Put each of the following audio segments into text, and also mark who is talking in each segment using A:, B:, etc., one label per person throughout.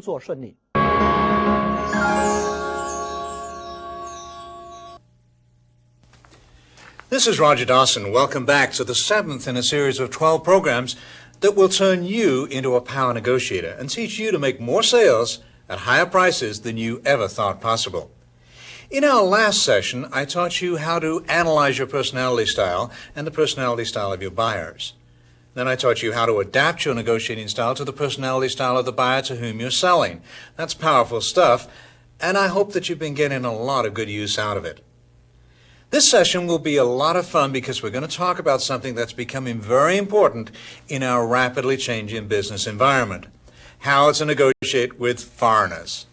A: 作顺利。
B: This is Roger Dawson. Welcome back to the 7th in a series of 12 programs that will turn you into a power negotiator and teach you to make more sales at higher prices than you ever thought possible. In our last session, I taught you how to analyze your personality style and the personality style of your buyers. Then I taught you how to adapt your negotiating style to the personality style of the buyer to whom you're selling. That's powerful stuff, and I hope that you've been getting a lot of good use out of it. This session will be a lot of fun because we're going to talk about something that's becoming very important in our rapidly changing business environment: how to negotiate with foreigners.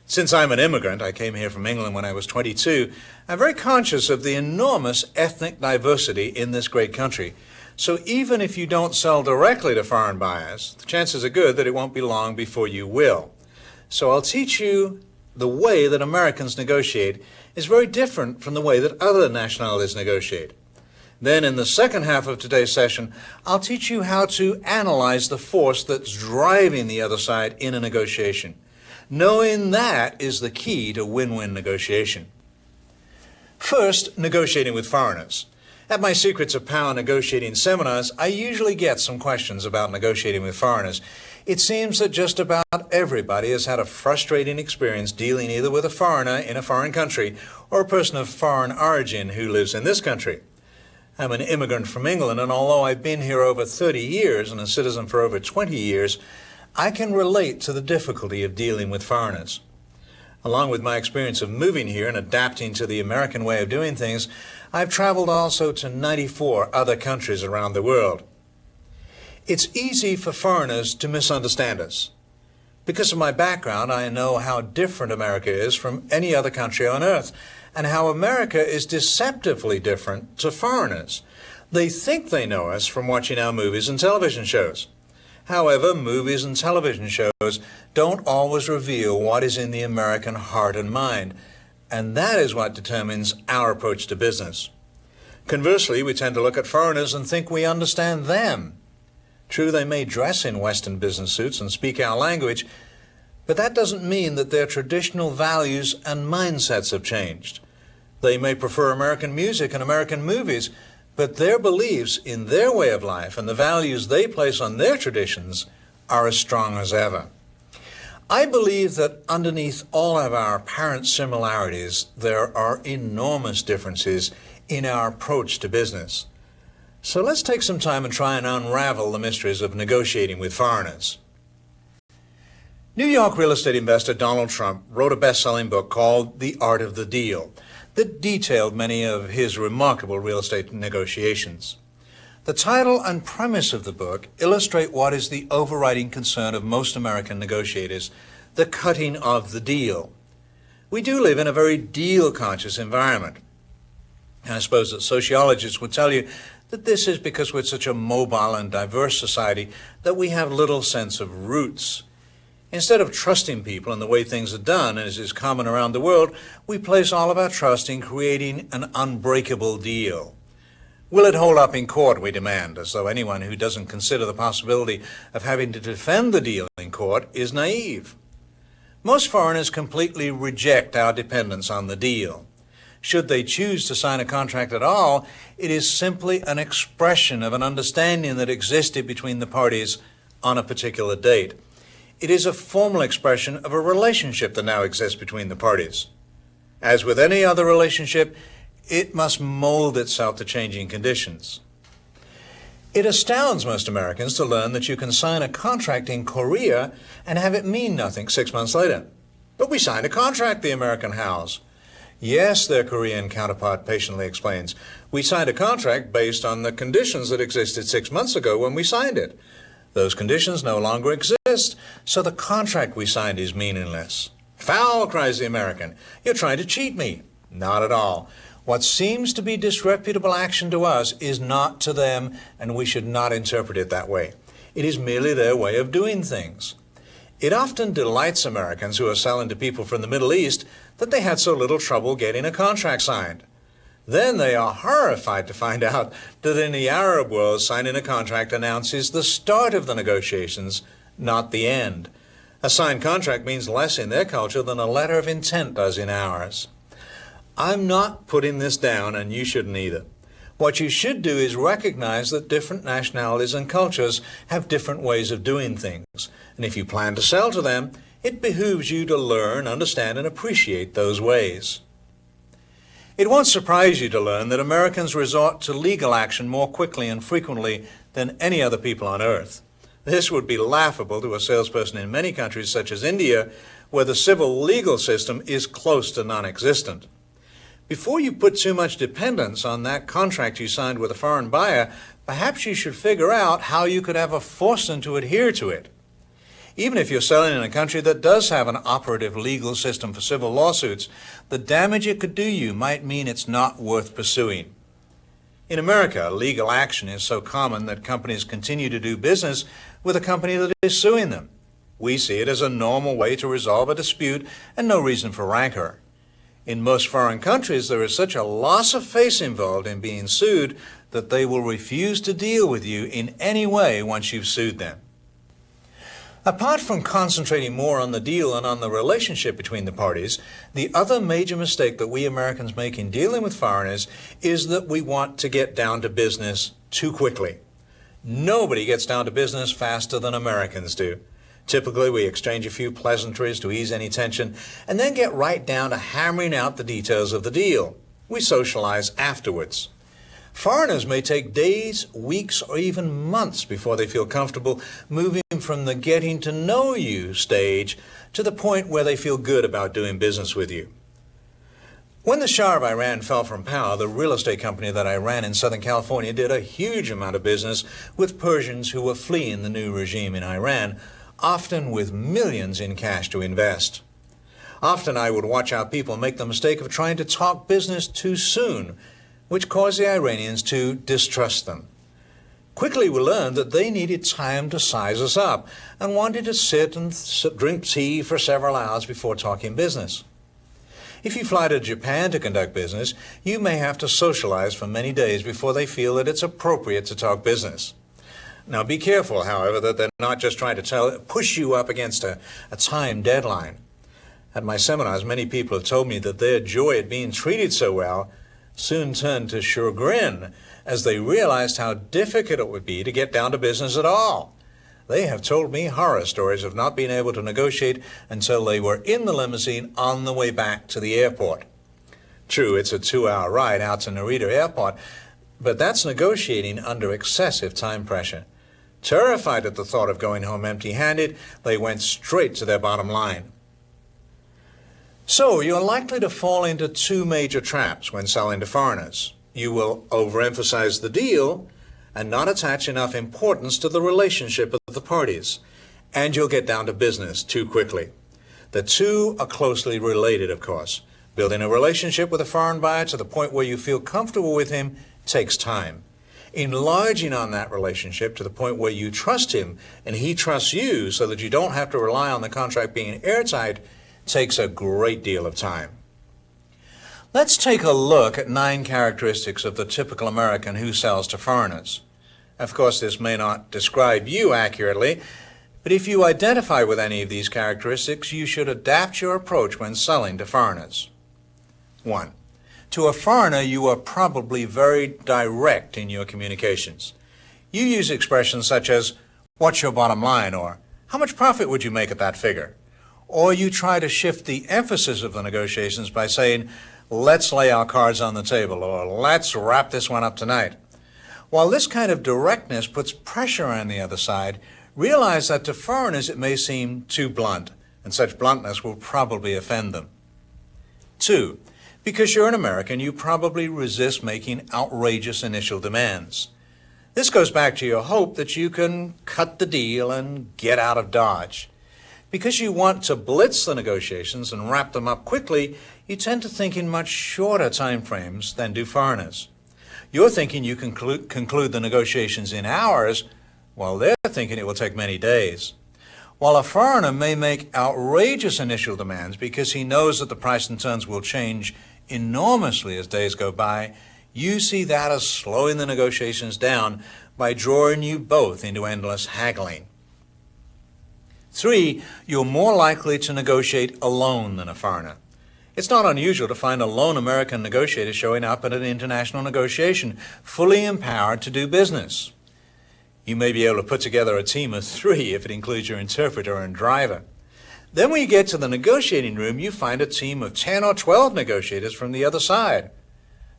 B: Since I'm an immigrant, I came here from England when I was 22, I'm very conscious of the enormous ethnic diversity in this great country. So even if you don't sell directly to foreign buyers, the chances are good that it won't be long before you will. So I'll teach you the way that Americans negotiate is very different from the way that other nationalities negotiate. Then in the second half of today's session, I'll teach you how to analyze the force that's driving the other side in a negotiation. Knowing that is the key to win-win negotiation. First, negotiating with foreigners. At my Secrets of Power negotiating seminars, I usually get some questions about negotiating with foreigners. It seems that just about everybody has had a frustrating experience dealing either with a foreigner in a foreign country or a person of foreign origin who lives in this country. I'm an immigrant from England, and although I've been here over 30 years and a citizen for over 20 years, I can relate to the difficulty of dealing with foreigners. Along with my experience of moving here and adapting to the American way of doing things, I've traveled also to 94 other countries around the world. It's easy for foreigners to misunderstand us. Because of my background, I know how different America is from any other country on earth, and how America is deceptively different to foreigners. They think they know us from watching our movies and television shows. However, movies and television shows don't always reveal what is in the American heart and mind, and that is what determines our approach to business. Conversely, we tend to look at foreigners and think we understand them. True, they may dress in Western business suits and speak our language, but that doesn't mean that their traditional values and mindsets have changed. They may prefer American music and American movies, but their beliefs in their way of life and the values they place on their traditions are as strong as ever. I believe that underneath all of our apparent similarities, there are enormous differences in our approach to business. So let's take some time and try and unravel the mysteries of negotiating with foreigners. New York real estate investor Donald Trump wrote a best-selling book called The Art of the Deal that detailed many of his remarkable real estate negotiations. The title and premise of the book illustrate what is the overriding concern of most American negotiators: the cutting of the deal. We do live in a very deal-conscious environment. And I suppose that sociologists would tell you that this is because we're such a mobile and diverse society that we have little sense of roots. Instead of trusting people in the way things are done, as is common around the world, we place all of our trust in creating an unbreakable deal. Will it hold up in court, we demand, as though anyone who doesn't consider the possibility of having to defend the deal in court is naive. Most foreigners completely reject our dependence on the deal. Should they choose to sign a contract at all, it is simply an expression of an understanding that existed between the parties on a particular date. It is a formal expression of a relationship that now exists between the parties. As with any other relationship, it must mold itself to changing conditions. It astounds most Americans to learn that you can sign a contract in Korea and have it mean nothing 6 months later. But we signed a contract, the American howls. Yes, their Korean counterpart patiently explains. We signed a contract based on the conditions that existed 6 months ago when we signed it. Those conditions no longer exist, so the contract we signed is meaningless. Foul, cries the American. You're trying to cheat me. Not at all. What seems to be disreputable action to us is not to them, and we should not interpret it that way. It is merely their way of doing things. It often delights Americans who are selling to people from the Middle East that they had so little trouble getting a contract signed. Then they are horrified to find out that in the Arab world, signing a contract announces the start of the negotiations, not the end. A signed contract means less in their culture than a letter of intent does in ours. I'm not putting this down, and you shouldn't either. What you should do is recognize that different nationalities and cultures have different ways of doing things. And if you plan to sell to them, it behooves you to learn, understand, and appreciate those ways. It won't surprise you to learn that Americans resort to legal action more quickly and frequently than any other people on earth. This would be laughable to a salesperson in many countries such as India, where the civil legal system is close to non-existent. Before you put too much dependence on that contract you signed with a foreign buyer, perhaps you should figure out how you could ever force them to adhere to it. Even if you're selling in a country that does have an operative legal system for civil lawsuits, the damage it could do you might mean it's not worth pursuing. In America, legal action is so common that companies continue to do business with a company that is suing them. We see it as a normal way to resolve a dispute and no reason for rancor. In most foreign countries, there is such a loss of face involved in being sued that they will refuse to deal with you in any way once you've sued them. Apart from concentrating more on the deal and on the relationship between the parties, the other major mistake that we Americans make in dealing with foreigners is that we want to get down to business too quickly. Nobody gets down to business faster than Americans do. Typically, we exchange a few pleasantries to ease any tension and then get right down to hammering out the details of the deal. We socialize afterwards. Foreigners may take days, weeks, or even months before they feel comfortable moving from the getting to know you stage to the point where they feel good about doing business with you. When the Shah of Iran fell from power, the real estate company that I ran in Southern California did a huge amount of business with Persians who were fleeing the new regime in Iran, often with millions in cash to invest. Often I would watch our people make the mistake of trying to talk business too soon, which caused the Iranians to distrust them. Quickly we learned that they needed time to size us up and wanted to sit and drink tea for several hours before talking business. If you fly to Japan to conduct business, you may have to socialize for many days before they feel that it's appropriate to talk business. Now be careful, however, that they're not just trying to push you up against a time deadline. At my seminars, many people have told me that their joy at being treated so well soon turned to chagrin as they realized how difficult it would be to get down to business at all. They have told me horror stories of not being able to negotiate until they were in the limousine on the way back to the airport. True, it's a 2-hour ride out to Narita Airport, but that's negotiating under excessive time pressure. Terrified at the thought of going home empty-handed, they went straight to their bottom line. So you're likely to fall into two major traps when selling to foreigners. You will overemphasize the deal and not attach enough importance to the relationship of the parties, and you'll get down to business too quickly. The two are closely related, of course. Building a relationship with a foreign buyer to the point where you feel comfortable with him takes time. Enlarging on that relationship to the point where you trust him and he trusts you so that you don't have to rely on the contract being airtight takes a great deal of time. Let's take a look at 9 characteristics of the typical American who sells to foreigners. Of course, this may not describe you accurately, but if you identify with any of these characteristics, you should adapt your approach when selling to foreigners. 1. To a foreigner, you are probably very direct in your communications. You use expressions such as, "What's your bottom line?" or "How much profit would you make at that figure?" Or you try to shift the emphasis of the negotiations by saying, "Let's lay our cards on the table," or "Let's wrap this one up tonight." While this kind of directness puts pressure on the other side, realize that to foreigners it may seem too blunt, and such bluntness will probably offend them. 2. Because you're an American, you probably resist making outrageous initial demands. This goes back to your hope that you can cut the deal and get out of Dodge. Because you want to blitz the negotiations and wrap them up quickly, you tend to think in much shorter time frames than do foreigners. You're thinking you can conclude the negotiations in hours, while they're thinking it will take many days. While a foreigner may make outrageous initial demands because he knows that the price and terms will change enormously as days go by, you see that as slowing the negotiations down by drawing you both into endless haggling. 3, you're more likely to negotiate alone than a foreigner. It's not unusual to find a lone American negotiator showing up at an international negotiation, fully empowered to do business. You may be able to put together a team of 3 if it includes your interpreter and driver. Then when you get to the negotiating room, you find a team of 10 or 12 negotiators from the other side.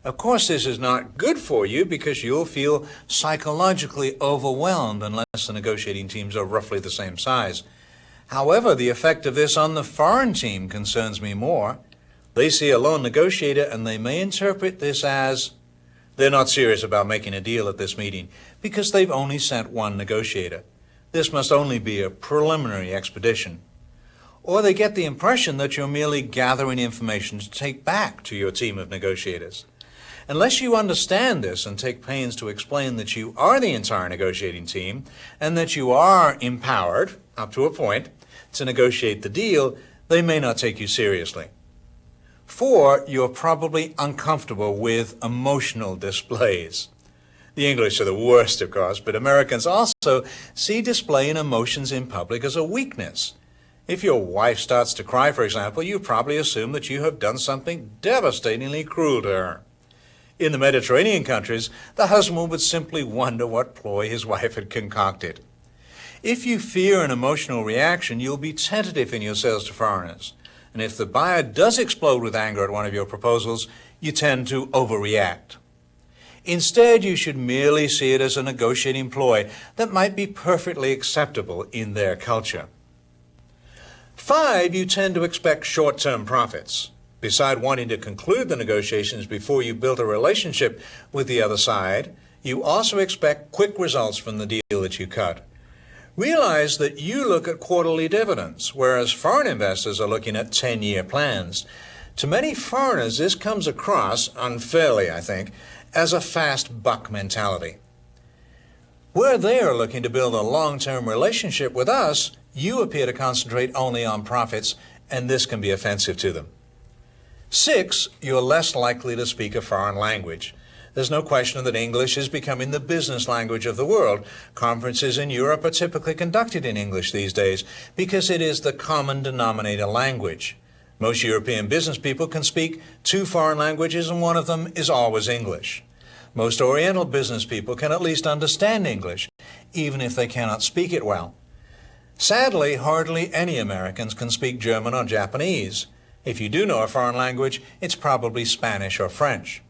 B: Of course, this is not good for you because you'll feel psychologically overwhelmed unless the negotiating teams are roughly the same size. However, the effect of this on the foreign team concerns me more. They see a lone negotiator and they may interpret this as they're not serious about making a deal at this meeting because they've only sent one negotiator. This must only be a preliminary expedition. Or they get the impression that you're merely gathering information to take back to your team of negotiators. Unless you understand this and take pains to explain that you are the entire negotiating team and that you are empowered, up to a point, to negotiate the deal, they may not take you seriously. 4, you're probably uncomfortable with emotional displays. The English are the worst, of course, but Americans also see displaying emotions in public as a weakness. If your wife starts to cry, for example, you probably assume that you have done something devastatingly cruel to her. In the Mediterranean countries, the husband would simply wonder what ploy his wife had concocted. If you fear an emotional reaction, you'll be tentative in your sales to foreigners. And if the buyer does explode with anger at one of your proposals, you tend to overreact. Instead, you should merely see it as a negotiating ploy that might be perfectly acceptable in their culture. 5, you tend to expect short-term profits. Beside wanting to conclude the negotiations before you build a relationship with the other side, you also expect quick results from the deal that you cut. Realize that you look at quarterly dividends, whereas foreign investors are looking at 10-year plans. To many foreigners, this comes across, unfairly I think, as a fast buck mentality. Where they are looking to build a long-term relationship with us, you appear to concentrate only on profits, and this can be offensive to them. 6, you're less likely to speak a foreign language. There's no question that English is becoming the business language of the world. Conferences in Europe are typically conducted in English these days because it is the common denominator language. Most European business people can speak 2 foreign languages and one of them is always English. Most Oriental business people can at least understand English, even if they cannot speak it well. Sadly, hardly any Americans can speak German or Japanese. If you do know a foreign language, it's probably Spanish or French.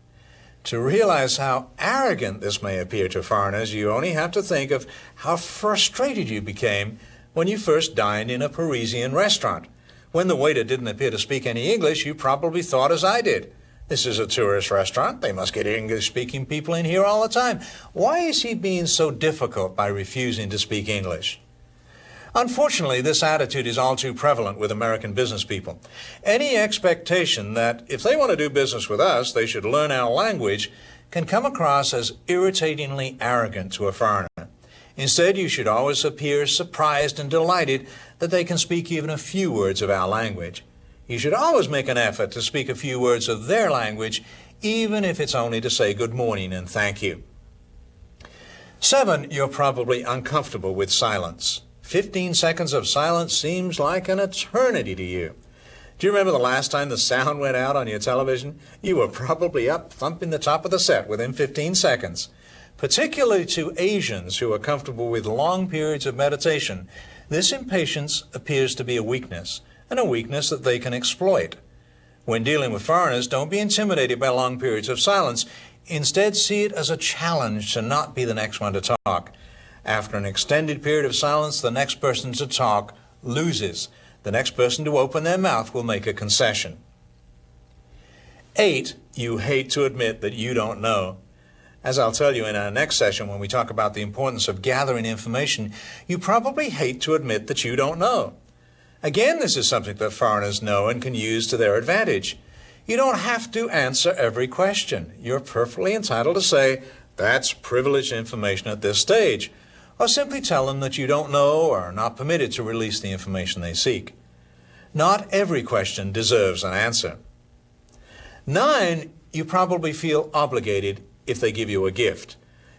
B: To realize how arrogant this may appear to foreigners, you only have to think of how frustrated you became when you first dined in a Parisian restaurant. When the waiter didn't appear to speak any English, you probably thought as I did. This is a tourist restaurant. They must get English-speaking people in here all the time. Why is he being so difficult by refusing to speak English? Unfortunately, this attitude is all too prevalent with American business people. Any expectation that if they want to do business with us, they should learn our language can come across as irritatingly arrogant to a foreigner. Instead, you should always appear surprised and delighted that they can speak even a few words of our language. You should always make an effort to speak a few words of their language, even if it's only to say good morning and thank you. 7, you're probably uncomfortable with silence. 15 seconds of silence seems like an eternity to you. Do you remember the last time the sound went out on your television? You were probably up thumping the top of the set within 15 seconds. Particularly to Asians who are comfortable with long periods of meditation, this impatience appears to be a weakness, and a weakness that they can exploit. When dealing with foreigners, don't be intimidated by long periods of silence. Instead, see it as a challenge to not be the next one to talk. After an extended period of silence, the next person to talk loses. The next person to open their mouth will make a concession. 8, you hate to admit that you don't know. As I'll tell you in our next session when we talk about the importance of gathering information, you probably hate to admit that you don't know. Again, this is something that foreigners know and can use to their advantage. You don't have to answer every question. You're perfectly entitled to say, that's privileged information at this stage, or simply tell them that you don't know or are not permitted to release the information they seek. Not every question deserves an answer. 9, you probably feel obligated if they give you a gift.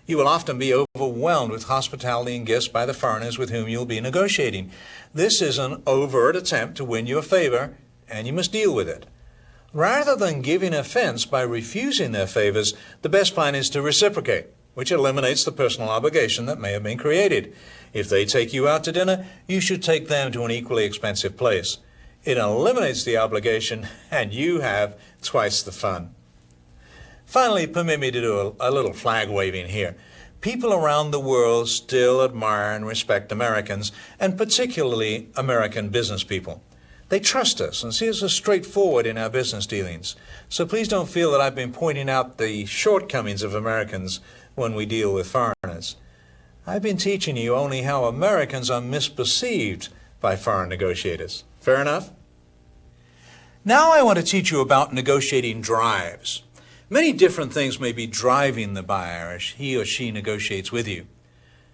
B: You will often be overwhelmed with hospitality and gifts by the foreigners with whom you'll be negotiating. This is an overt attempt to win your favor, and you must deal with it. Rather than giving offense by refusing their favors, the best plan is to reciprocate, which eliminates the personal obligation that may have been created. If they take you out to dinner, you should take them to an equally expensive place. It eliminates the obligation, and you have twice the fun. Finally, permit me to do a little flag waving here. People around the world still admire and respect Americans, and particularly American business people. They trust us and see us as straightforward in our business dealings. So please don't feel that I've been pointing out the shortcomings of Americans when we deal with foreigners. I've been teaching you only how Americans are misperceived by foreign negotiators. Fair enough? Now I want to teach you about negotiating drives. Many different things may be driving the buyer as he or she negotiates with you.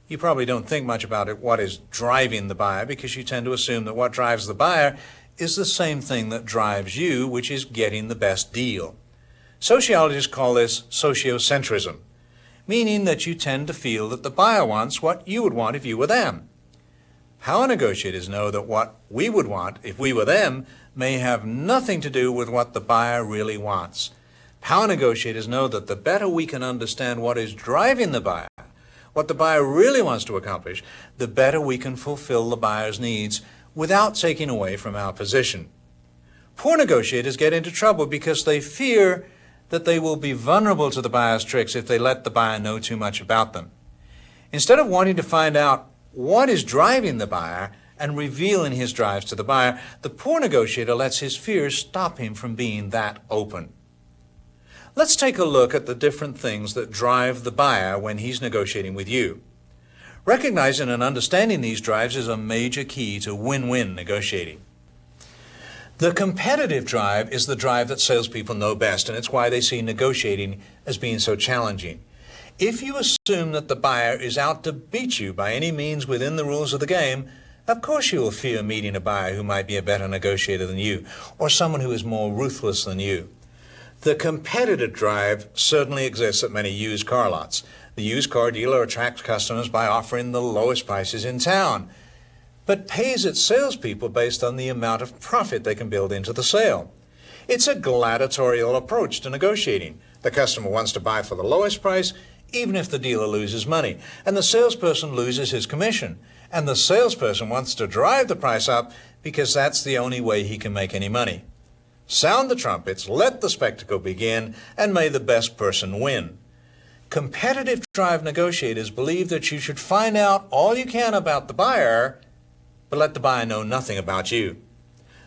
B: You probably don't think much about what is driving the buyer because you tend to assume that what drives the buyer is the same thing that drives you, which is getting the best deal. Sociologists call this sociocentrism, meaning that you tend to feel that the buyer wants what you would want if you were them. Power negotiators know that what we would want if we were them may have nothing to do with what the buyer really wants. Power negotiators know that the better we can understand what is driving the buyer, what the buyer really wants to accomplish, the better we can fulfill the buyer's needs without taking away from our position. Poor negotiators get into trouble because they fear that they will be vulnerable to the buyer's tricks if they let the buyer know too much about them. Instead of wanting to find out what is driving the buyer and revealing his drives to the buyer, the poor negotiator lets his fears stop him from being that open. Let's take a look at the different things that drive the buyer when he's negotiating with you. Recognizing and understanding these drives is a major key to win-win negotiating. The competitive drive is the drive that salespeople know best, and it's why they see negotiating as being so challenging. If you assume that the buyer is out to beat you by any means within the rules of the game, of course you will fear meeting a buyer who might be a better negotiator than you, or someone who is more ruthless than you. The competitive drive certainly exists at many used car lots. The used car dealer attracts customers by offering the lowest prices in town, but pays its salespeople based on the amount of profit they can build into the sale. It's a gladiatorial approach to negotiating. The customer wants to buy for the lowest price, even if the dealer loses money, and the salesperson loses his commission. And the salesperson wants to drive the price up because that's the only way he can make any money. Sound the trumpets, let the spectacle begin, and may the best person win. Competitive drive negotiators believe that you should find out all you can about the buyer, but let the buyer know nothing about you.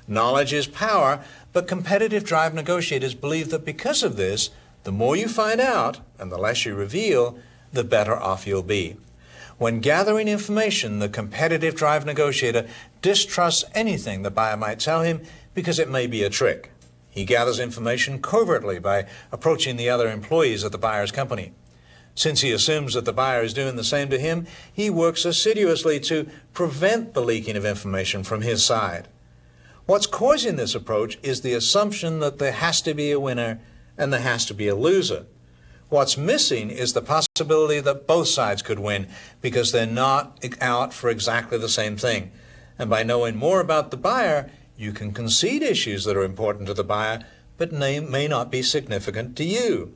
B: Knowledge is power, but competitive drive negotiators believe that because of this, the more you find out and the less you reveal, the better off you'll be. When gathering information, the competitive drive negotiator distrusts anything the buyer might tell him because it may be a trick. He gathers information covertly by approaching the other employees of the buyer's company. Since he assumes that the buyer is doing the same to him, he works assiduously to prevent the leaking of information from his side. What's causing this approach is the assumption that there has to be a winner and there has to be a loser. What's missing is the possibility that both sides could win because they're not out for exactly the same thing. And by knowing more about the buyer, you can concede issues that are important to the buyer, but may not be significant to you.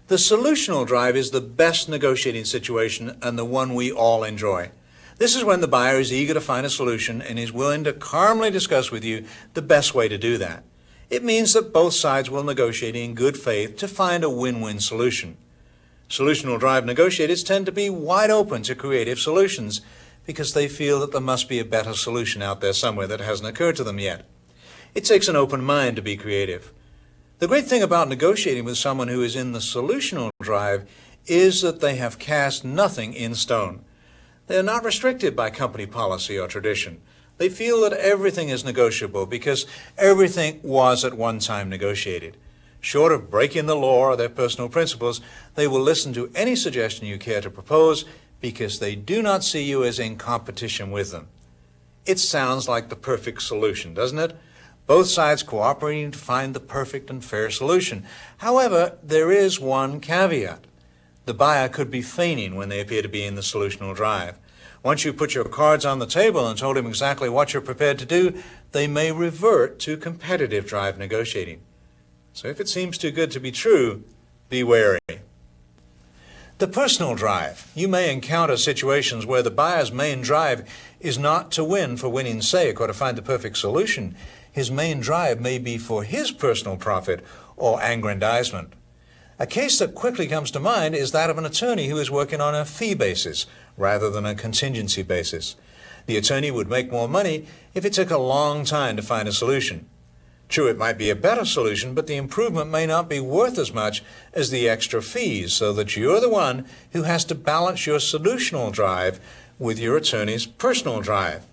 B: The solutional drive is the best negotiating situation and the one we all enjoy. This is when the buyer is eager to find a solution and is willing to calmly discuss with you the best way to do that. It means that both sides will negotiate in good faith to find a win-win solution. Solutional drive negotiators tend to be wide open to creative solutions because they feel that there must be a better solution out there somewhere that hasn't occurred to them yet. It takes an open mind to be creative. The great thing about negotiating with someone who is in the solutional drive is that they have cast nothing in stone. They are not restricted by company policy or tradition. They feel that everything is negotiable because everything was at one time negotiated. Short of breaking the law or their personal principles, they will listen to any suggestion you care to propose because they do not see you as in competition with them. It sounds like the perfect solution, doesn't it? Both sides cooperating to find the perfect and fair solution. However, there is one caveat. The buyer could be feigning when they appear to be in the solutional drive. Once you put your cards on the table and told him exactly what you're prepared to do, they may revert to competitive drive negotiating. So if it seems too good to be true, be wary. The personal drive. You may encounter situations where the buyer's main drive is not to win for winning's sake or to find the perfect solution. His main drive may be for his personal profit or aggrandizement. A case that quickly comes to mind is that of an attorney who is working on a fee basis rather than a contingency basis. The attorney would make more money if it took a long time to find a solution. True, it might be a better solution, but the improvement may not be worth as much as the extra fees, so that you're the one who has to balance your solutional drive with your attorney's personal drive.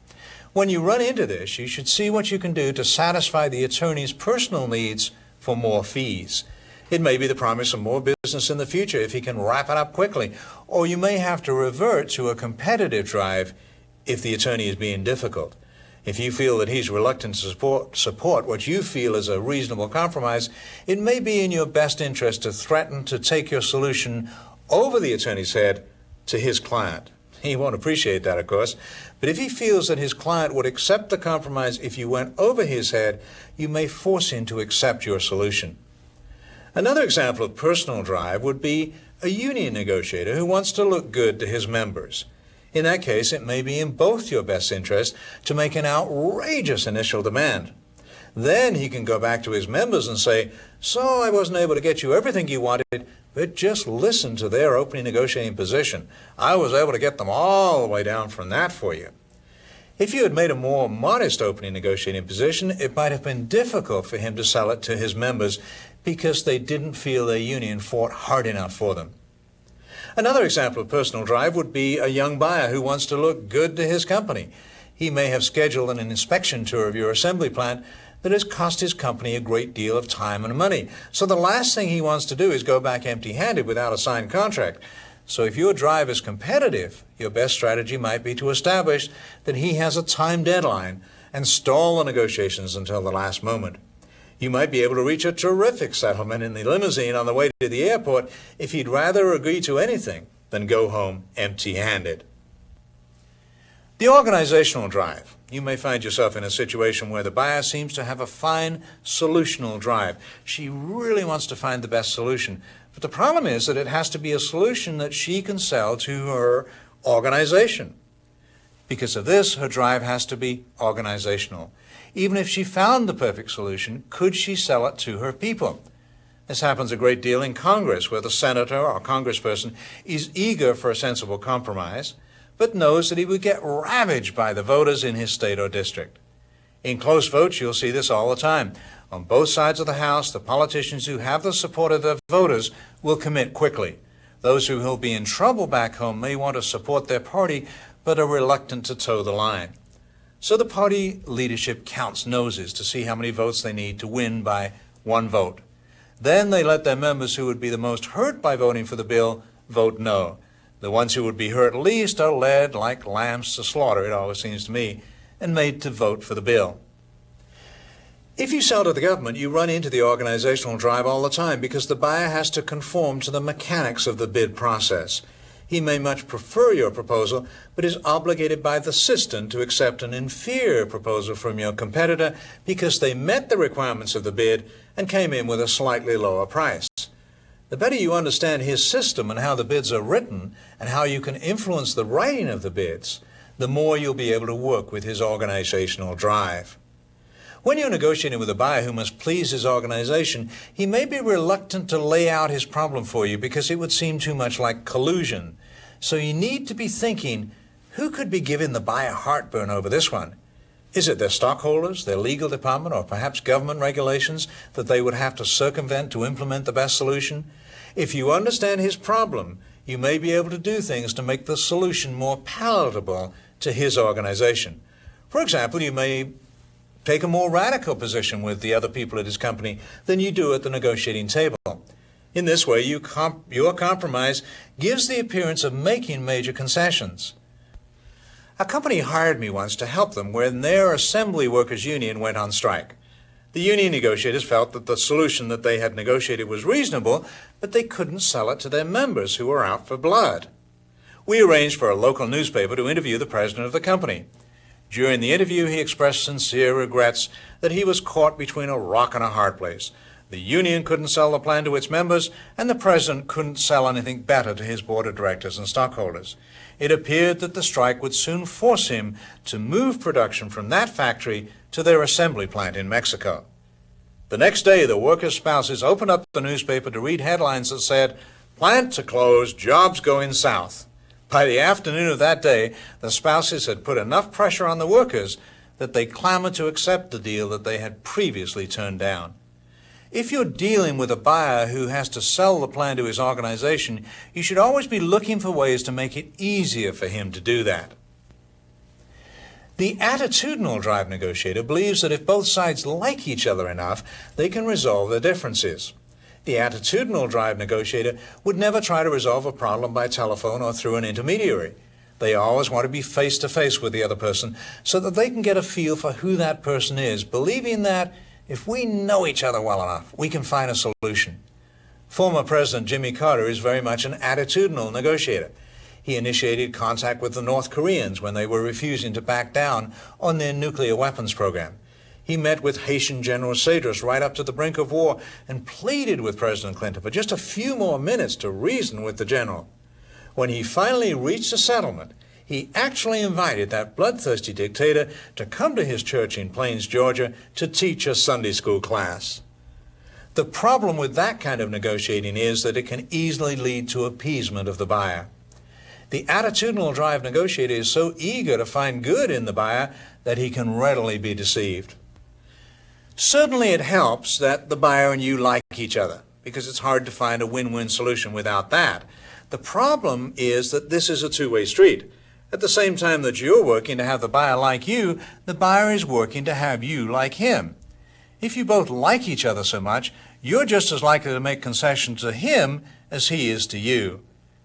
B: When you run into this, you should see what you can do to satisfy the attorney's personal needs for more fees. It may be the promise of more business in the future if he can wrap it up quickly, or you may have to revert to a competitive drive if the attorney is being difficult. If you feel that he's reluctant to support what you feel is a reasonable compromise, it may be in your best interest to threaten to take your solution over the attorney's head to his client. He won't appreciate that, of course, but if he feels that his client would accept the compromise if you went over his head, you may force him to accept your solution. Another example of personal drive would be a union negotiator who wants to look good to his members. In that case, it may be in both your best interest to make an outrageous initial demand. Then he can go back to his members and say, "So I wasn't able to get you everything you wanted, but just listen to their opening negotiating position. I was able to get them all the way down from that for you." If you had made a more modest opening negotiating position, it might have been difficult for him to sell it to his members because they didn't feel their union fought hard enough for them. Another example of personal drive would be a young buyer who wants to look good to his company. He may have scheduled an inspection tour of your assembly plant that has cost his company a great deal of time and money. So the last thing he wants to do is go back empty-handed without a signed contract. So if your drive is competitive, your best strategy might be to establish that he has a time deadline and stall the negotiations until the last moment. You might be able to reach a terrific settlement in the limousine on the way to the airport if he'd rather agree to anything than go home empty-handed. The organizational drive. You may find yourself in a situation where the buyer seems to have a fine solutional drive. She really wants to find the best solution. But the problem is that it has to be a solution that she can sell to her organization. Because of this, her drive has to be organizational. Even if she found the perfect solution, could she sell it to her people? This happens a great deal in Congress, where the senator or congressperson is eager for a sensible compromise, but knows that he would get ravaged by the voters in his state or district. In close votes, you'll see this all the time. On both sides of the House, the politicians who have the support of their voters will commit quickly. Those who will be in trouble back home may want to support their party, but are reluctant to toe the line. So the party leadership counts noses to see how many votes they need to win by one vote. Then they let their members who would be the most hurt by voting for the bill vote no. The ones who would be hurt least are led like lambs to slaughter, it always seems to me, and made to vote for the bill. If you sell to the government, you run into the organizational drive all the time because the buyer has to conform to the mechanics of the bid process. He may much prefer your proposal, but is obligated by the system to accept an inferior proposal from your competitor because they met the requirements of the bid and came in with a slightly lower price. The better you understand his system and how the bids are written and how you can influence the writing of the bids, the more you'll be able to work with his organizational drive. When you're negotiating with a buyer who must please his organization, he may be reluctant to lay out his problem for you because it would seem too much like collusion. So you need to be thinking, who could be giving the buyer heartburn over this one? Is it their stockholders, their legal department, or perhaps government regulations that they would have to circumvent to implement the best solution? If you understand his problem, you may be able to do things to make the solution more palatable to his organization. For example, you may take a more radical position with the other people at his company than you do at the negotiating table. In this way, your compromise gives the appearance of making major concessions. A company hired me once to help them when their assembly workers' union went on strike. The union negotiators felt that the solution that they had negotiated was reasonable, but they couldn't sell it to their members who were out for blood. We arranged for a local newspaper to interview the president of the company. During the interview, he expressed sincere regrets that he was caught between a rock and a hard place. The union couldn't sell the plan to its members, and the president couldn't sell anything better to his board of directors and stockholders. It appeared that the strike would soon force him to move production from that factory to their assembly plant in Mexico. The next day, the workers' spouses opened up the newspaper to read headlines that said, "Plant to close, jobs going south." By the afternoon of that day, the spouses had put enough pressure on the workers that they clamored to accept the deal that they had previously turned down. If you're dealing with a buyer who has to sell the plan to his organization, you should always be looking for ways to make it easier for him to do that. The attitudinal drive negotiator believes that if both sides like each other enough, they can resolve their differences. The attitudinal drive negotiator would never try to resolve a problem by telephone or through an intermediary. They always want to be face-to-face with the other person so that they can get a feel for who that person is, believing that if we know each other well enough, we can find a solution. Former President Jimmy Carter is very much an attitudinal negotiator. He initiated contact with the North Koreans when they were refusing to back down on their nuclear weapons program. He met with Haitian General Cedras right up to the brink of war and pleaded with President Clinton for just a few more minutes to reason with the general. When he finally reached a settlement, he actually invited that bloodthirsty dictator to come to his church in Plains, Georgia, to teach a Sunday school class. The problem with that kind of negotiating is that it can easily lead to appeasement of the buyer. The attitudinal drive negotiator is so eager to find good in the buyer that he can readily be deceived. Certainly it helps that the buyer and you like each other, because it's hard to find a win-win solution without that. The problem is that this is a two-way street. At the same time that you're working to have the buyer like you, the buyer is working to have you like him. If you both like each other so much, you're just as likely to make concessions to him as he is to you.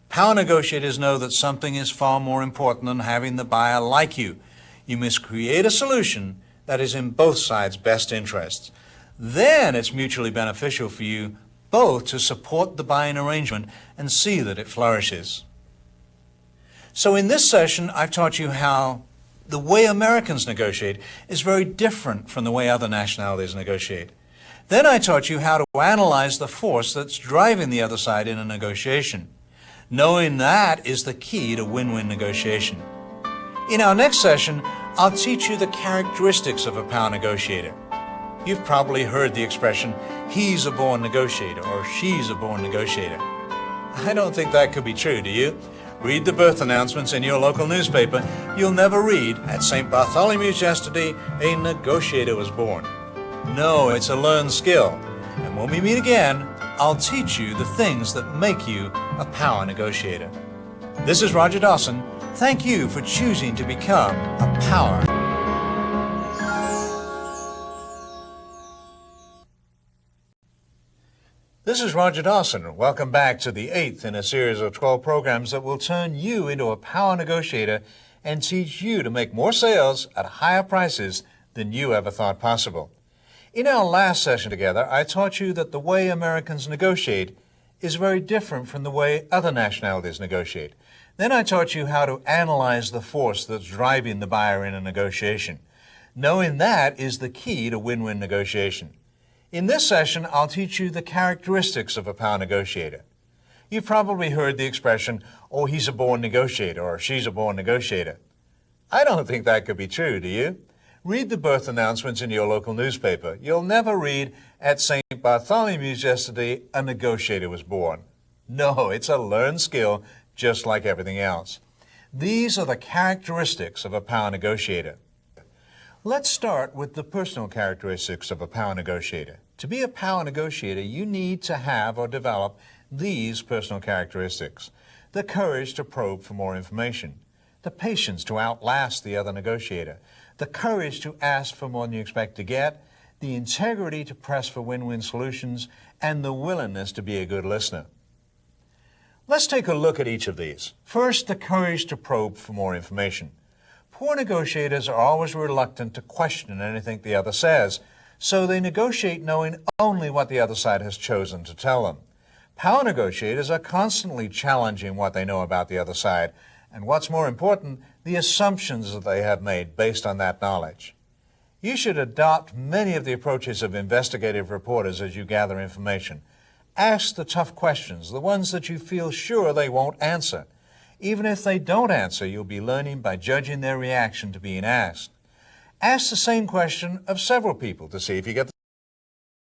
B: Power negotiators know that something is far more important than having the buyer like you. You must create a solution that is in both sides' best interests. Then it's mutually beneficial for you both to support the buying arrangement and see that it flourishes. So in this session, I've taught you how the way Americans negotiate is very different from the way other nationalities negotiate. Then I taught you how to analyze the force that's driving the other side in a negotiation. Knowing that is the key to win-win negotiation. In our next session, I'll teach you the characteristics of a power negotiator. You've probably heard the expression, he's a born negotiator, or she's a born negotiator. I don't think that could be true, do you? Read the birth announcements in your local newspaper. You'll never read, at St. Bartholomew's yesterday, a negotiator was born. No, it's a learned skill. And when we meet again, I'll teach you the things that make you a power negotiator. This is Roger Dawson. Thank you for choosing to become a power. This is Roger Dawson. Welcome back to the 8th in a series of 12 programs that will turn you into a power negotiator and teach you to make more sales at higher prices than you ever thought possible. In our last session together, I taught you that the way Americans negotiate is very different from the way other nationalities negotiate. Then I taught you how to analyze the force that's driving the buyer in a negotiation. Knowing that is the key to win-win negotiation. In this session, I'll teach you the characteristics of a power negotiator. You've probably heard the expression, oh, he's a born negotiator, or she's a born negotiator. I don't think that could be true, do you? Read the birth announcements in your local newspaper. You'll never read, at St. Bartholomew's yesterday, a negotiator was born. No, it's a learned skill, just like everything else. These are the characteristics of a power negotiator. Let's start with the personal characteristics of a power negotiator. To be a power negotiator, you need to have or develop these personal characteristics: the courage to probe for more information, the patience to outlast the other negotiator, the courage to ask for more than you expect to get, the integrity to press for win-win solutions, and the willingness to be a good listener. Let's take a look at each of these. First, the courage to probe for more information. Poor negotiators are always reluctant to question anything the other says, so they negotiate knowing only what the other side has chosen to tell them. Power negotiators are constantly challenging what they know about the other side, and what's more important, the assumptions that they have made based on that knowledge. You should adopt many of the approaches of investigative reporters as you gather information. Ask the tough questions, the ones that you feel sure they won't answer. Even if they don't answer, you'll be learning by judging their reaction to being asked. Ask the same question of several people to see if you get